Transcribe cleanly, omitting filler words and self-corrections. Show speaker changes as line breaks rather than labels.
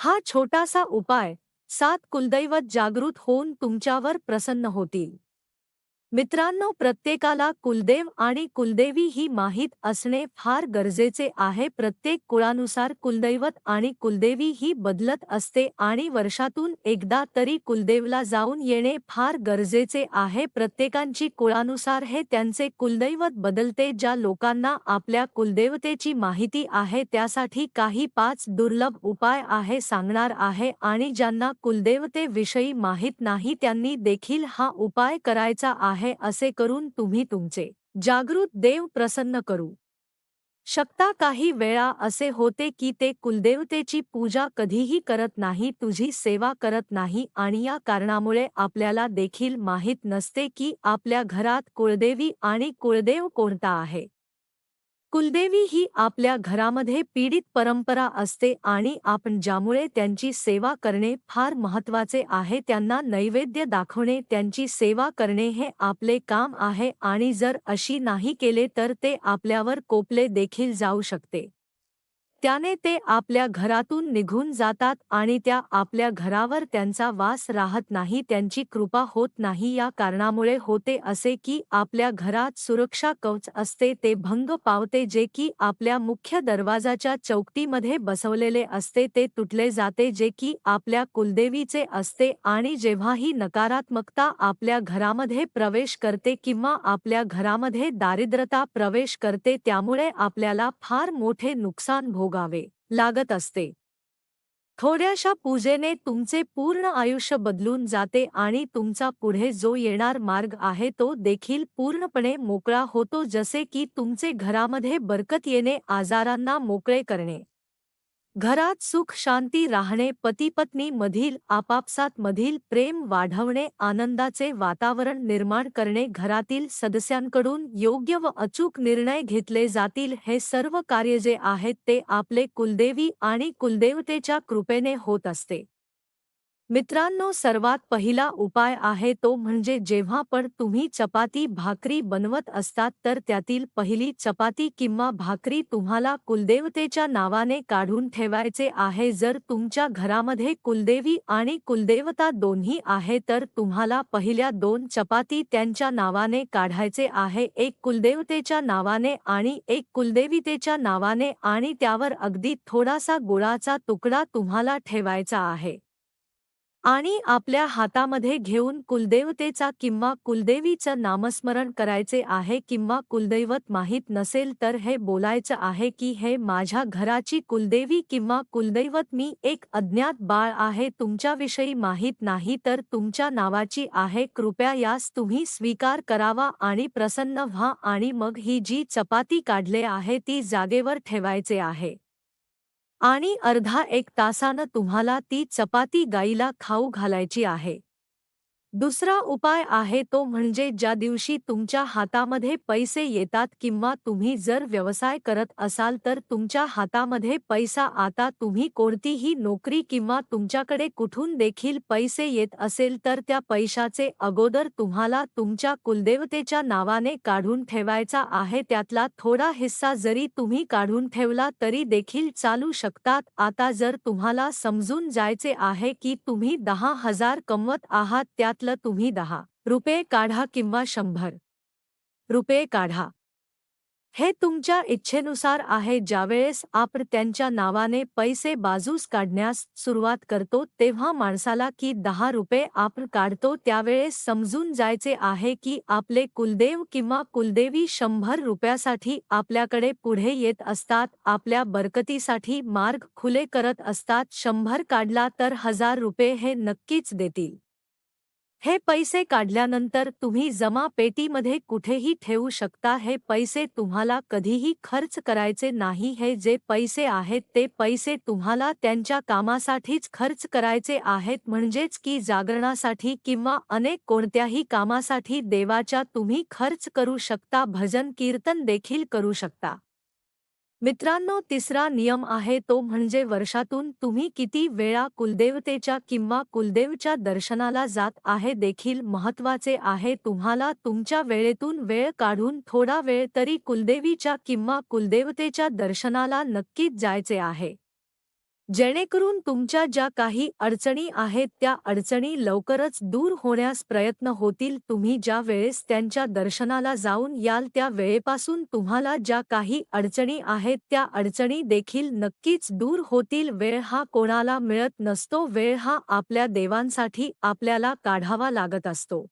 हा छोटासा उपाय 7 कुलदैवत जागृत होऊन तुमच्यावर प्रसन्न होतील। मित्रांनो, प्रत्येकाला कुलदेव आणि कुलदेवी ही माहीत असणे फार गरजेचे आहे। प्रत्येक कुळानुसार कुलदैवत आणि कुलदेवी ही बदलत असते आणि वर्षातून एकदा तरी कुलदेवला जाऊन येणे फार गरजेचे आहे। प्रत्येकांची कुळानुसार हे त्यांचे कुलदैवत बदलते। ज्या लोकांना आपल्या कुलदेवतेची माहिती आहे त्यासाठी काही 5 दुर्लभ उपाय आहे सांगणार आहे आणि ज्यांना कुलदेवतेविषयी माहीत नाही त्यांनी देखील हा उपाय करायचा आहे। असे करून तुम्ही तुमचे जागृत देव प्रसन्न करू शकता। काही वेळा असे होते की ते कुलदेवतेची पूजा कधीही करत नाही, तुझी सेवा करत नाही आणि या कारणामुळे आपल्याला देखील माहीत नसते की आपल्या घरात कुळदेवी आणि कुळदेव कोणता आहे। कुलदेवी ही आपल्या घरामध्ये पीडित परंपरा असते आणि आपण ज्यामुळे त्यांची सेवा करणे फार महत्त्वाचे आहे। त्यांना नैवेद्य दाखवणे, त्यांची सेवा करणे हे आपले काम आहे आणि जर अशी नाही केले तर ते आपल्यावर कोपले देखील जाऊ शकते। त्याने ते आपल्या घरातून निघून जातात आणि त्या आपल्या घरावर त्यांचा वास राहत नाही, त्यांची कृपा होत नाही। या कारणामुळे होते असे की आपल्या घरात सुरक्षा कवच असते ते भंग पावते, जे की आपल्या मुख्य दरवाजाच्या चौकटीमध्ये बसवलेले असते ते तुटले जाते, जे की आपल्या कुलदेवीचे असते। आणि जेव्हाही नकारात्मकता आपल्या घरामध्ये प्रवेश करते किंवा आपल्या घरामध्ये दारिद्रता प्रवेश करते त्यामुळे आपल्याला फार मोठे नुकसान भोगावे लागत असते। थोड्याशा पूजेने तुमचे पूर्ण आयुष्य बदलून जाते आणि तुमचा पुढे जो येणार मार्ग आहे तो देखील पूर्णपणे मोकळा होतो, जसे की तुमचे घरामध्ये बरकत येणे, आजारांना मोकळे करणे, घरात सुख शांती राहणे, पती पत्नी मधील आपापसात मधील प्रेम वाढवणे, आनंदाचे वातावरण निर्माण करणे, घरातील सदस्यांकडून योग्य व अचूक निर्णय घेतले जातील। हे सर्व कार्य जे आहेत ते आपले कुलदेवी आणि कुलदेवतेच्या कृपेने होत असते। मित्रांनो, सर्वात पहिला उपाय आहे तो म्हणजे जेव्हा पण तुम्ही चपाती भाकरी बनवत असतात तर त्यातील पहिली चपाती किंवा भाकरी तुम्हाला कुलदेवतेच्या नावाने काढून ठेवायचे आहे। जर तुमच्या घरामध्ये कुलदेवी आणि कुलदेवता दोन्ही आहे तर तुम्हाला पहिल्या 2 चपाती त्यांच्या नावाने काढायचे आहे, एक कुलदेवतेच्या नावाने आणि एक कुलदेवितेच्या नावाने, आणि त्यावर अगदी थोडासा गुळाचा तुकडा तुम्हाला ठेवायचा आहे आणि आपल्या हातामध्ये घेऊन कुलदेवतेचा किंवा कुलदेवीचं नामस्मरण करायचे आहे। किंवा कुलदैवत माहीत नसेल तर हे बोलायचं आहे की हे माझ्या घराची कुलदेवी किंवा कुलदैवत, मी एक अज्ञात बाळ आहे, तुमच्याविषयी माहीत नाही तर तुमच्या नावाची आहे, कृपया यास तुम्ही स्वीकार करावा आणि प्रसन्न व्हा। आणि मग ही जी चपाती काढले आहे ती जागेवर ठेवायचे आहे आणि अर्धा 1 तासानं तुम्हाला ती चपाती गाईला खाऊ घालायची आहे। दुसरा उपाय आहे तो म्हणजे ज्या दिवशी तुमच्या हातामध्ये पैसे येतात किंवा तुम्ही जर व्यवसाय करत असाल तर तुमच्या हातामध्ये पैसा, आता तुम्ही कोणतीही नोकरी किंवा तुमच्याकडे कुठून देखील पैसे येत असेल तर त्या पैशाचे अगोदर तुम्हाला तुमच्या कुलदेवतेच्या नावाने काढून ठेवायचा आहे। त्यातला थोडा हिस्सा जरी तुम्ही काढून ठेवला तरी देखील चालू शकतात। आता जर तुम्हाला समजून जायचे आहे की तुम्ही 10,000 कमवत आहात, त्यातलं तुम्ही 10 रुपये काढा किंवा 100 रुपये काढा, हे तुमच्या इच्छेनुसार आहे। ज्यावेळेस आपण त्यांच्या नावाने पैसे बाजूस काढण्यास सुरुवात करतो तेव्हा माणसाला की 10 रुपये आपण काढतो त्यावेळेस समजून जायचे आहे की आपले कुलदेव किंवा कुलदेवी 100 रुपयासाठी आपल्याकडे पुढे येत असतात, आपल्या बरकतीसाठी मार्ग खुले करत असतात। 100 काढला तर 1000 रुपये हे नक्कीच देतील। हे पैसे काढल्यानंतर तुम्ही जमा पेटीमध्ये कुठेही ठेवू शकता। हे पैसे तुम्हाला कधीही खर्च करायचे नाही, हे जे पैसे आहेत ते पैसे तुम्हाला त्यांच्या कामासाठीच खर्च करायचे आहेत, म्हणजेच की जागरणासाठी किंवा अनेक कोणत्याही कामासाठी देवाच्या तुम्ही खर्च करू शकता, भजन कीर्तन देखील करू शकता। मित्रांनो, तिसरा नियम आहे तो म्हणजे वर्षातून तुम्ही किती वेळा कुलदेवतेच्या किंवा कुलदेवच्या दर्शनाला जात आहे देखील महत्त्वाचे आहे। तुम्हाला तुमच्या वेळेतून वेळ काढून थोडा वेळ तरी कुलदेवीच्या किंवा कुलदेवतेच्या दर्शनाला नक्कीच जायचे आहे। जेणेकरून तुमच्या ज्या काही अडचणी आहेत त्या अडचणी लवकरच दूर होण्यास प्रयत्न होतील. तुम्ही ज्या वेळेस त्यांच्या दर्शनाला जाऊन याल त्या वेळेपासून तुम्हाला ज्या काही अडचणी आहेत त्या अडचणी देखील नक्कीच दूर होतील. वेळ हा कोणाला मिळत नसतो, वेळ हा आपल्या देवांसाठी आपल्याला काढावा लागत असतो.